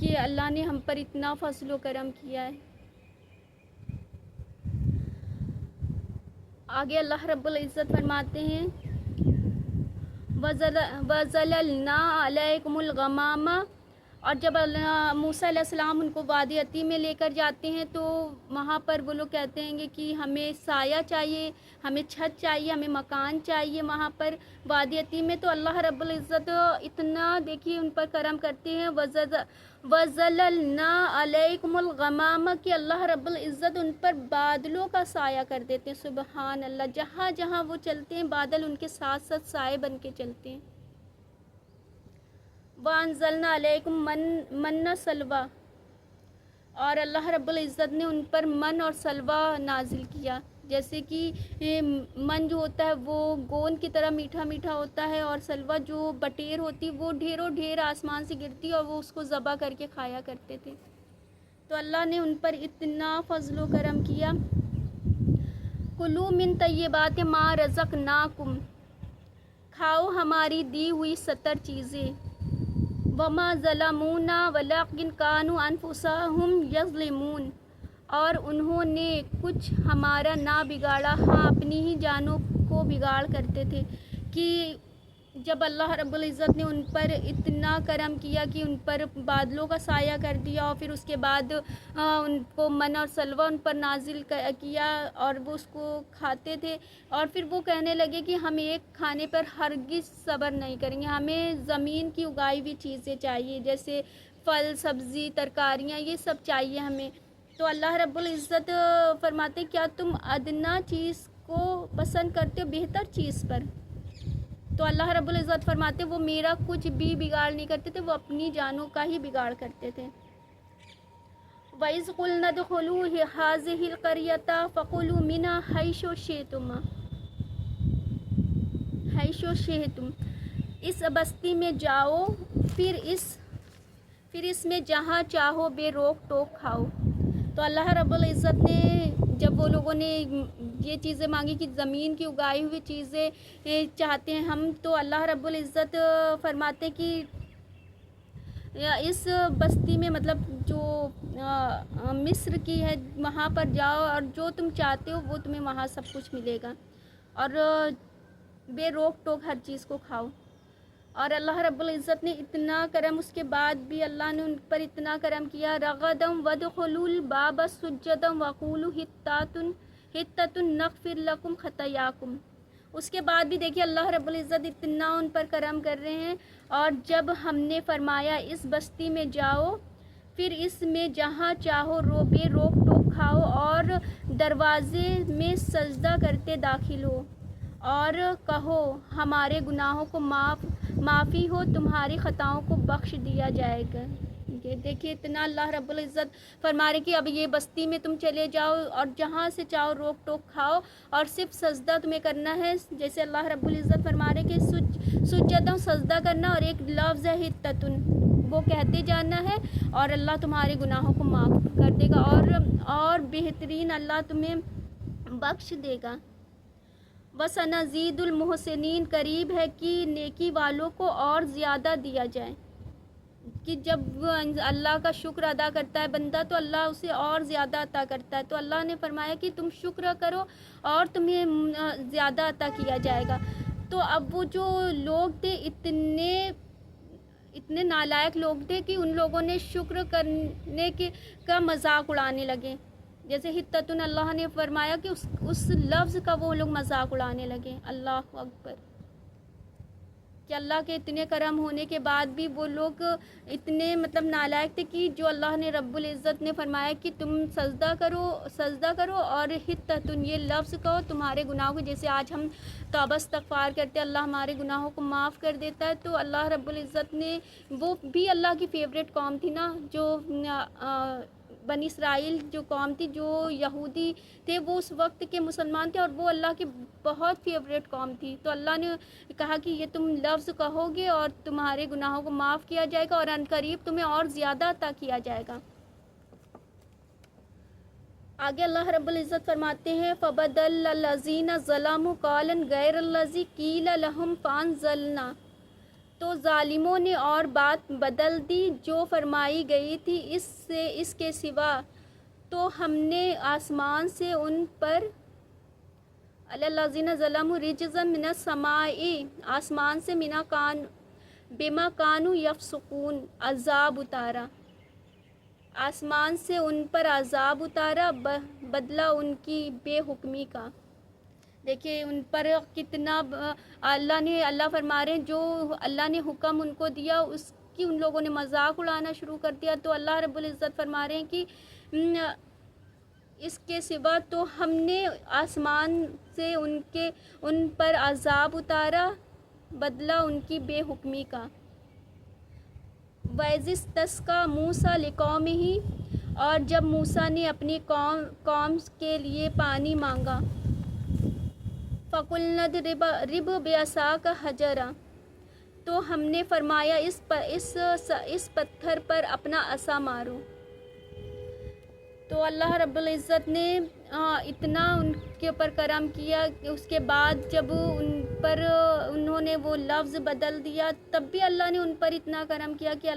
کہ اللہ نے ہم پر اتنا فضل و کرم کیا ہے۔ آگے اللہ رب العزت فرماتے ہیں وَظَلَلْنَا عَلَيْكُمُ الْغَمَامَ، اور جب موسیٰ علیہ السلام ان کو وادی عتیق میں لے کر جاتے ہیں تو وہاں پر وہ لوگ کہتے ہیں کہ ہمیں سایہ چاہیے، ہمیں چھت چاہیے، ہمیں مکان چاہیے وہاں پر وادی عتیق میں۔ تو اللہ رب العزت اتنا دیکھیے ان پر کرم کرتے ہیں وَظَلَلْنَا عَلَيْكُمُ الْغَمَامَ کہ اللہ رب العزت ان پر بادلوں کا سایہ کر دیتے ہیں۔ سبحان اللہ، جہاں جہاں وہ چلتے ہیں بادل ان کے ساتھ ساتھ سائے بن کے چلتے ہیں۔ وَأَنزَلْنَا عَلَيْكُمْ مَنَّ سَلْوَىٰ، اور اللہ رب العزت نے ان پر من اور سلوہ نازل کیا۔ جیسے کہ من جو ہوتا ہے وہ گوند کی طرح میٹھا میٹھا ہوتا ہے، اور سلوہ جو بٹیر ہوتی وہ ڈھیروں ڈھیر آسمان سے گرتی اور وہ اس کو ذبح کر کے کھایا کرتے تھے۔ تو اللہ نے ان پر اتنا فضل و کرم کیا۔ کُلُوا مِن طیبات ما رزقناکم، کھاؤ ہماری دی ہوئی 70 چیزیں۔ وما ظلمونا ولکن کانوا انفسہم یظلمون، اور انہوں نے کچھ ہمارا نہ بگاڑا، ہاں اپنی ہی جانوں کو بگاڑ کرتے تھے۔ کہ جب اللہ رب العزت نے ان پر اتنا کرم کیا کہ ان پر بادلوں کا سایہ کر دیا، اور پھر اس کے بعد ان کو من اور سلوہ ان پر نازل کیا اور وہ اس کو کھاتے تھے، اور پھر وہ کہنے لگے کہ ہم ایک کھانے پر ہرگز صبر نہیں کریں گے، ہمیں زمین کی اگائی ہوئی چیزیں چاہیے، جیسے پھل سبزی ترکاریاں، یہ سب چاہیے ہمیں۔ تو اللہ رب العزت فرماتے کیا تم ادنا چیز کو پسند کرتے ہو بہتر چیز پر؟ تو اللہ رب العزت فرماتے وہ میرا کچھ بھی بگاڑ نہیں کرتے تھے، وہ اپنی جانوں کا ہی بگاڑ کرتے تھے۔ وَإِذْ قُلْنَا ادْخُلُوا هَٰذِهِ الْقَرْيَةَ فَكُلُوا مِنْهَا حَيْثُ شِئْتُمْ، اس بستی میں جاؤ، پھر اس میں جہاں چاہو بے روک ٹوک کھاؤ۔ تو اللہ رب العزت نے جب وہ لوگوں نے یہ چیزیں مانگی کہ زمین کی اگائی ہوئی چیزیں چاہتے ہیں ہم، تو اللہ رب العزت فرماتے کہ اس بستی میں مطلب جو مصر کی ہے وہاں پر جاؤ، اور جو تم چاہتے ہو وہ تمہیں وہاں سب کچھ ملے گا، اور بے روک ٹوک ہر چیز کو کھاؤ۔ اور اللہ رب العزت نے اتنا کرم، اس کے بعد بھی اللہ نے ان پر اتنا کرم کیا، رغدم وادخلوا الباب سجدا وقولوا حطۃ نغفر لکم خطایاکم۔ اس کے بعد بھی دیکھیے اللہ رب العزت اتنا ان پر کرم کر رہے ہیں۔ اور جب ہم نے فرمایا اس بستی میں جاؤ، پھر اس میں جہاں چاہو بے روک ٹوک کھاؤ، اور دروازے میں سجدہ کرتے داخل ہو، اور کہو ہمارے گناہوں کو معافی ہو، تمہاری خطاؤں کو بخش دیا جائے گا۔ دیکھیے اتنا اللہ رب العزت فرما رہے کہ اب یہ بستی میں تم چلے جاؤ اور جہاں سے چاہو روک ٹوک کھاؤ، اور صرف سجدہ تمہیں کرنا ہے۔ جیسے اللہ رب العزت فرما رہے کہ سجدہ سجدہ کرنا، اور ایک لفظ ہے حطۃ، وہ کہتے جانا ہے، اور اللہ تمہارے گناہوں کو معاف کر دے گا، اور بہترین اللہ تمہیں بخش دے گا۔ وَسَنَزِيدُ الْمُحْسِنِينَ، قریب ہے کہ نیکی والوں کو اور زیادہ دیا جائے۔ کہ جب اللہ کا شکر ادا کرتا ہے بندہ تو اللہ اسے اور زیادہ عطا کرتا ہے۔ تو اللہ نے فرمایا کہ تم شکر کرو اور تمہیں زیادہ عطا کیا جائے گا۔ تو اب وہ جو لوگ تھے اتنے نالائق لوگ تھے کہ ان لوگوں نے شکر کرنے کا مذاق اڑانے لگے۔ جیسے حطۃ اللہ نے فرمایا کہ اس لفظ کا وہ لوگ مذاق اڑانے لگے۔ اللہ اکبر، کہ اللہ کے اتنے کرم ہونے کے بعد بھی وہ لوگ اتنے مطلب نالائق تھے کہ جو اللہ نے رب العزت نے فرمایا کہ تم سجدہ کرو اور حطۃ یہ لفظ کہو تمہارے گناہوں کو، جیسے آج ہم توبہ استغفار کرتے اللہ ہمارے گناہوں کو معاف کر دیتا ہے، تو اللہ رب العزت نے، وہ بھی اللہ کی فیوریٹ قوم تھی نا، جو بنی اسرائیل جو قوم تھی، جو یہودی تھے، وہ اس وقت کے مسلمان تھے اور وہ اللہ کی بہت فیوریٹ قوم تھی۔ تو اللہ نے کہا کہ یہ تم لفظ کہو گے اور تمہارے گناہوں کو معاف کیا جائے گا، اور ان قریب تمہیں اور زیادہ عطا کیا جائے گا۔ آگے اللہ رب العزت فرماتے ہیں فَبَدَلَ الَّذِينَ ظَلَمُوا قَوْلًا غَيْرَ الَّذِي قِيلَ لَهُمْ فَأَنزَلْنَا تو ظالموں نے اور بات بدل دی جو فرمائی گئی تھی اس کے سوا، تو ہم نے آسمان سے ان پر الذین ظلموا رجزا من السماء، آسمان سے بما کانوا یفسقون، عذاب اتارا، آسمان سے ان پر عذاب اتارا بدلہ ان کی بے حکمی کا۔ دیکھیے ان پر کتنا اللہ فرما رہے ہیں، جو اللہ نے حکم ان کو دیا اس کی ان لوگوں نے مذاق اڑانا شروع کر دیا۔ تو اللہ رب العزت فرما رہے ہیں کہ اس کے سوا تو ہم نے آسمان سے ان پر عذاب اتارا بدلہ ان کی بے حکمی کا۔ وَإِذِ اسْتَسْقَىٰ مُوسَىٰ لِقَوْمِهِ، اور جب موسیٰ نے اپنی قوم کے لیے پانی مانگا، فَقُلْنَا اضْرِب بِعَصَاكَ الْحَجَرَ، تو ہم نے فرمایا اس پتھر پر اپنا عصا مارو۔ تو اللہ رب العزت نے اتنا ان کے اوپر کرم کیا کہ اس کے بعد جب انہوں نے وہ لفظ بدل دیا، تب بھی اللہ نے ان پر اتنا کرم کیا کہ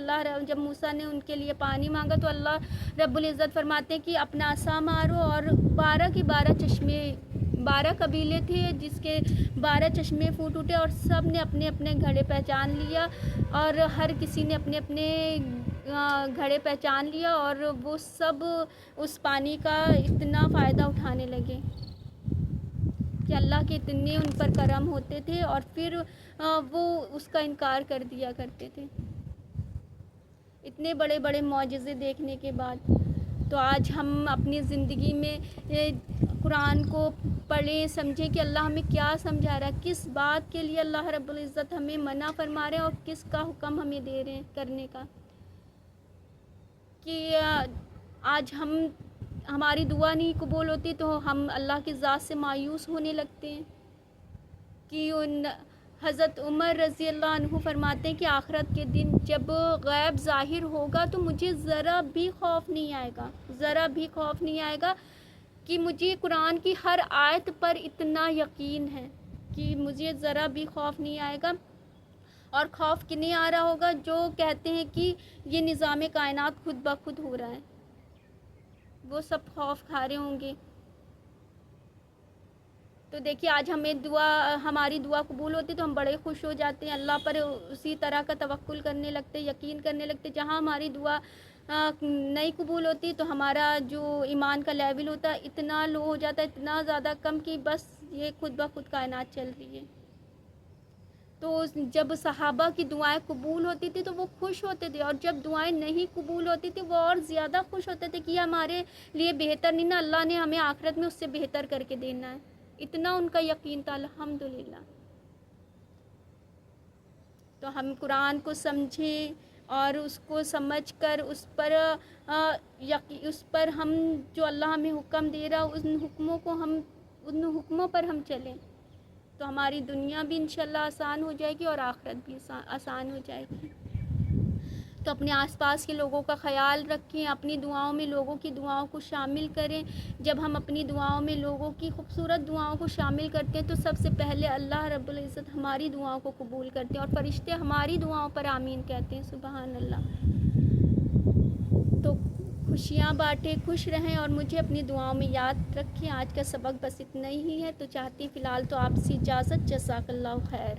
جب موسیٰ نے ان کے لیے پانی مانگا تو اللہ رب العزت فرماتے ہیں کہ اپنا عصا مارو، اور 12 کے 12 چشمے، 12 قبیلے تھے جس کے 12 چشمے پھوٹ اٹھے، اور سب نے اپنے اپنے گھڑے پہچان لیا، اور ہر کسی نے اپنے اپنے گھڑے پہچان لیا، اور وہ سب اس پانی کا اتنا فائدہ اٹھانے لگے کہ اللہ کے اتنے ان پر کرم ہوتے تھے، اور پھر وہ اس کا انکار کر دیا کرتے تھے اتنے بڑے بڑے معجزے دیکھنے کے بعد۔ تو آج ہم اپنی زندگی میں قرآن کو پڑھیں، سمجھیں کہ اللہ ہمیں کیا سمجھا رہا ہے، کس بات کے لیے اللہ رب العزت ہمیں منع فرما رہے ہیں اور کس کا حکم ہمیں دے رہے ہیں کرنے کا۔ کہ آج ہماری دعا نہیں قبول ہوتی تو ہم اللہ کی ذات سے مایوس ہونے لگتے ہیں۔ کہ حضرت عمر رضی اللہ عنہ فرماتے ہیں کہ آخرت کے دن جب غیب ظاہر ہوگا تو مجھے ذرا بھی خوف نہیں آئے گا، ذرا بھی خوف نہیں آئے گا، کہ مجھے قرآن کی ہر آیت پر اتنا یقین ہے کہ مجھے ذرا بھی خوف نہیں آئے گا۔ اور خوف کنہیں آ رہا ہوگا؟ جو کہتے ہیں کہ یہ نظام کائنات خود بخود ہو رہا ہے، وہ سب خوف کھا رہے ہوں گے۔ تو دیکھیے آج ہماری دعا قبول ہوتی تو ہم بڑے خوش ہو جاتے ہیں، اللہ پر اسی طرح کا توکل کرنے لگتے، یقین کرنے لگتے۔ جہاں ہماری دعا نہیں قبول ہوتی تو ہمارا جو ایمان کا لیول ہوتا ہے اتنا لو ہو جاتا ہے، اتنا زیادہ کم کہ بس یہ خود بخود کائنات چل رہی ہے۔ تو جب صحابہ کی دعائیں قبول ہوتی تھی تو وہ خوش ہوتے تھے، اور جب دعائیں نہیں قبول ہوتی تھی وہ اور زیادہ خوش ہوتے تھے کہ یہ ہمارے لیے بہتر نہیں نا، اللہ نے ہمیں آخرت میں اس سے بہتر کر کے دینا ہے، اتنا ان کا یقین تھا۔ الحمدللہ۔ تو ہم قرآن کو سمجھیں اور اس کو سمجھ کر اس پر ہم جو اللہ ہمیں حکم دے رہا ان حکموں پر ہم چلیں تو ہماری دنیا بھی انشاءاللہ آسان ہو جائے گی اور آخرت بھی آسان ہو جائے گی۔ تو اپنے آس پاس کے لوگوں کا خیال رکھیں، اپنی دعاؤں میں لوگوں کی دعاؤں کو شامل کریں۔ جب ہم اپنی دعاؤں میں لوگوں کی خوبصورت دعاؤں کو شامل کرتے ہیں تو سب سے پہلے اللہ رب العزت ہماری دعاؤں کو قبول کرتے ہیں، اور فرشتے ہماری دعاؤں پر آمین کہتے ہیں۔ سبحان اللہ۔ تو خوشیاں بانٹیں، خوش رہیں، اور مجھے اپنی دعاؤں میں یاد رکھیں۔ آج کا سبق بس اتنا ہی ہے، تو چاہتی فی الحال تو آپ سے اجازت۔ جزاک اللہ خیر۔